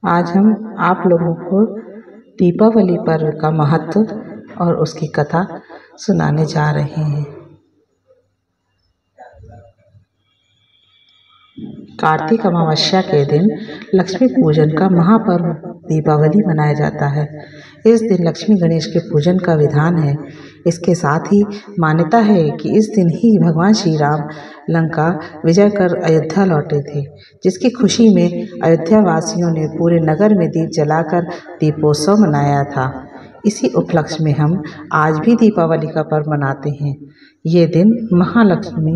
आज हम आप लोगों को दीपावली पर्व का महत्व और उसकी कथा सुनाने जा रहे हैं। कार्तिक अमावस्या के दिन लक्ष्मी पूजन का महापर्व दीपावली मनाया जाता है। इस दिन लक्ष्मी गणेश के पूजन का विधान है। इसके साथ ही मान्यता है कि इस दिन ही भगवान श्री राम लंका विजय कर अयोध्या लौटे थे, जिसकी खुशी में अयोध्या वासियों ने पूरे नगर में दीप जलाकर दीपोत्सव मनाया था। इसी उपलक्ष्य में हम आज भी दीपावली का पर्व मनाते हैं। ये दिन महालक्ष्मी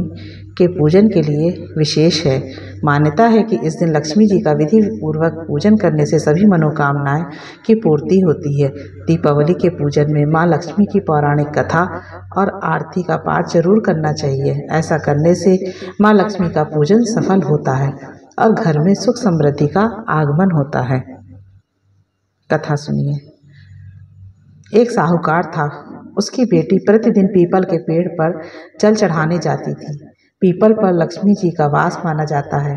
के पूजन के लिए विशेष है। मान्यता है कि इस दिन लक्ष्मी जी का विधि पूर्वक पूजन करने से सभी मनोकामनाएं की पूर्ति होती है। दीपावली के पूजन में माँ लक्ष्मी की पौराणिक कथा और आरती का पाठ जरूर करना चाहिए। ऐसा करने से माँ लक्ष्मी का पूजन सफल होता है और घर में सुख समृद्धि का आगमन होता है। कथा सुनिए। एक साहूकार था। उसकी बेटी प्रतिदिन पीपल के पेड़ पर जल चढ़ाने जाती थी। पीपल पर लक्ष्मी जी का वास माना जाता है।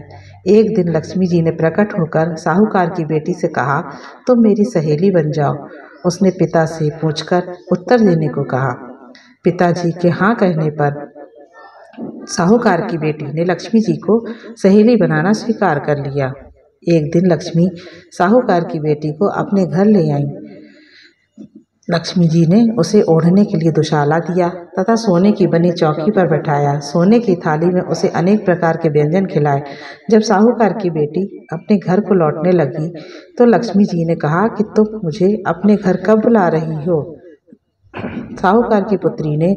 एक दिन लक्ष्मी जी ने प्रकट होकर साहूकार की बेटी से कहा, तुम मेरी सहेली बन जाओ। उसने पिता से पूछकर उत्तर देने को कहा। पिताजी के हाँ कहने पर साहूकार की बेटी ने लक्ष्मी जी को सहेली बनाना स्वीकार कर लिया। एक दिन लक्ष्मी साहूकार की बेटी को अपने घर ले आई। लक्ष्मी जी ने उसे ओढ़ने के लिए दुशाला दिया तथा सोने की बनी चौकी पर बैठाया। सोने की थाली में उसे अनेक प्रकार के व्यंजन खिलाए। जब साहूकार की बेटी अपने घर को लौटने लगी तो लक्ष्मी जी ने कहा कि तुम मुझे अपने घर कब बुला रही हो। साहूकार की पुत्री ने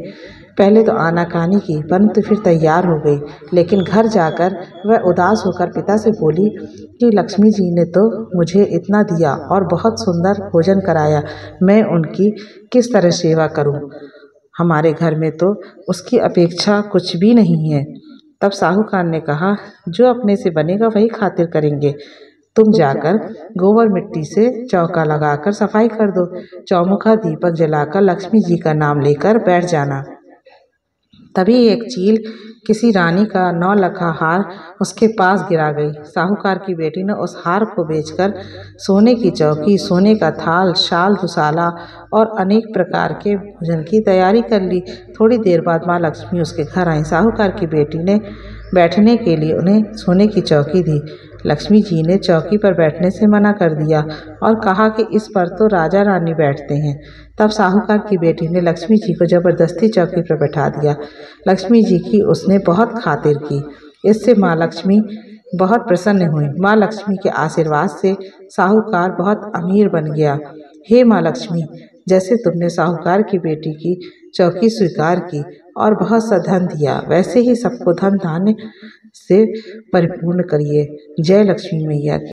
पहले तो आनाकानी की, परंतु फिर तैयार हो गई। लेकिन घर जाकर वह उदास होकर पिता से बोली कि लक्ष्मी जी ने तो मुझे इतना दिया और बहुत सुंदर भोजन कराया, मैं उनकी किस तरह सेवा करूं? हमारे घर में तो उसकी अपेक्षा कुछ भी नहीं है। तब साहूकार ने कहा, जो अपने से बनेगा वही खातिर करेंगे। तुम जाकर गोबर मिट्टी से चौका लगाकर सफाई कर दो। चौमुखा दीपक जलाकर लक्ष्मी जी का नाम लेकर बैठ जाना। तभी एक चील किसी रानी का 9 लखा हार उसके पास गिरा गई। साहूकार की बेटी ने उस हार को बेचकर सोने की चौकी, सोने का थाल, शाल, दुसाला और अनेक प्रकार के भोजन की तैयारी कर ली। थोड़ी देर बाद माँ लक्ष्मी उसके घर आई। साहूकार की बेटी ने बैठने के लिए उन्हें सोने की चौकी दी। लक्ष्मी जी ने चौकी पर बैठने से मना कर दिया और कहा कि इस पर तो राजा रानी बैठते हैं। तब साहूकार की बेटी ने लक्ष्मी जी को जबरदस्ती चौकी पर बैठा दिया। लक्ष्मी जी की उसने बहुत खातिर की। इससे माँ लक्ष्मी बहुत प्रसन्न हुई। माँ लक्ष्मी के आशीर्वाद से साहूकार बहुत अमीर बन गया। हे माँ लक्ष्मी, जैसे तुमने साहूकार की बेटी की चौकी स्वीकार की और बहुत सा धन दिया, वैसे ही सबको धन धान्य से परिपूर्ण करिए। जय लक्ष्मी मैया की।